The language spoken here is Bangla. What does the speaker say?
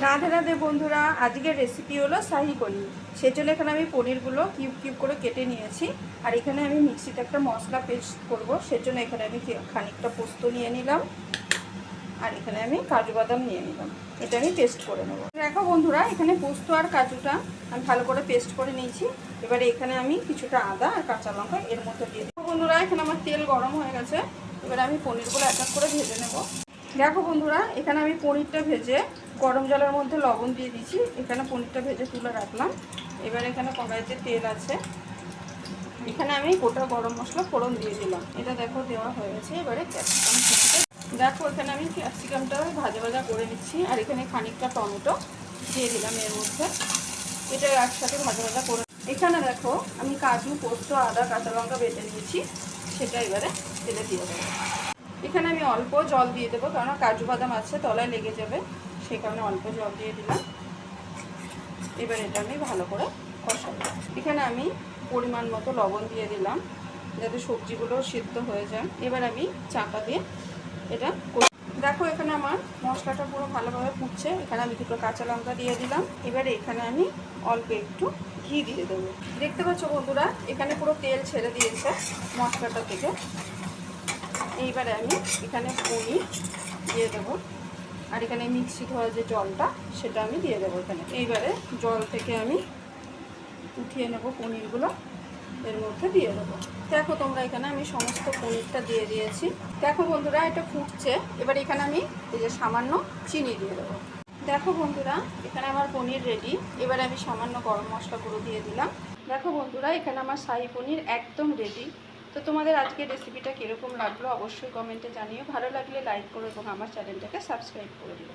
রাধে রাধে বন্ধুরা, আজকের রেসিপি হলো শাহি পনির। সেজন্য এখানে আমি পনিরগুলো কিউব কিউব করে কেটে নিয়েছি। আর এখানে আমি মিক্সিতে একটা মশলা পেস্ট করব, সেজন্য এখানে আমি খানিকটা পোস্ত নিয়ে নিলাম। আর এখানে আমি কাজু বাদাম নিয়ে নিলাম, এটা আমি পেস্ট করে নেব। দেখো বন্ধুরা, এখানে পোস্ত আর কাজুটা আমি ভালো করে পেস্ট করে নিয়েছি। এবারে এখানে আমি কিছুটা আদা আর কাঁচা লঙ্কা এর মধ্যে দিয়ে দেবো। বন্ধুরা, এখানে আমার তেল গরম হয়ে গেছে। এবারে আমি পনিরগুলো এক এক করে ভেজে নেব। দেখো বন্ধুরা, এখানে আমি পনিরটা ভেজে গরম জলের মধ্যে লবণ দিয়ে দিয়েছি। এখানে পনিরটা ভেজে তুলে রাখলাম। এবার এখানে কড়াইতে তেল আছে, এখানে আমি গোটা গরম মশলা ফোড়ন দিয়ে দিলাম। এটা দেখো দেওয়া হয়ে গেছে। এবারে ক্যাপসিকাম কুচিটা দেখো, এখানে আমি ক্যাপসিকামটা ভাজা ভাজা করে নিচ্ছি। আর এখানে খানিকটা টমেটো দিয়ে দিলাম এর মধ্যে। এটা একসাথে ভাজা ভাজা করে এখানে দেখো আমি কাজু, পোস্ত, আদা, কাঁচা লঙ্কা বেটে নিয়েছি, সেটা এবারে তেলে দিয়ে দেবো। এখানে আমি অল্প জল দিয়ে দেবো, কারণ কাজু বাদাম আছে, তলায় লেগে যাবে, সেই কারণে অল্প জল দিয়ে দিলাম। এবার এটা আমি ভালো করে কষাবো। এখানে আমি পরিমাণ মতো লবণ দিয়ে দিলাম, যাতে সবজিগুলো সিদ্ধ হয়ে যায়। এবার আমি চাপা দিয়ে এটা দেখো, এখানে আমার মশলাটা পুরো ভালোভাবে ফুটছে। এখানে আমি দুটো কাঁচা লঙ্কা দিয়ে দিলাম। এবারে এখানে আমি অল্প একটু ঘি দিয়ে দেবো। দেখতে পাচ্ছ বন্ধুরা, এখানে পুরো তেল ছেড়ে দিয়েছে মশলাটা থেকে। এইবারে আমি এখানে পনির দিয়ে দেবো। আর এখানে মিক্সি ধোয়া যে জলটা, সেটা আমি দিয়ে দেবো এখানে। এইবারে জল থেকে আমি উঠিয়ে নেব পনিরগুলো, এর মধ্যে দিয়ে দেবো। দেখো তোমরা, এখানে আমি সমস্ত পনিরটা দিয়ে দিয়েছি। দেখো বন্ধুরা, এটা ফুটছে। এবার এখানে আমি এই যে সামান্য চিনি দিয়ে দেবো। দেখো বন্ধুরা, এখানে আমার পনির রেডি। এবারে আমি সামান্য গরম মশলা গুঁড়ো দিয়ে দিলাম। দেখো বন্ধুরা, এখানে আমার শাহি পনির একদম রেডি। তো তোমাদের আজকের রেসিপিটা কীরকম লাগলো অবশ্যই কমেন্টে জানিও। ভালো লাগলে লাইক করো এবং আমার চ্যানেলটাকে সাবস্ক্রাইব করে দিও।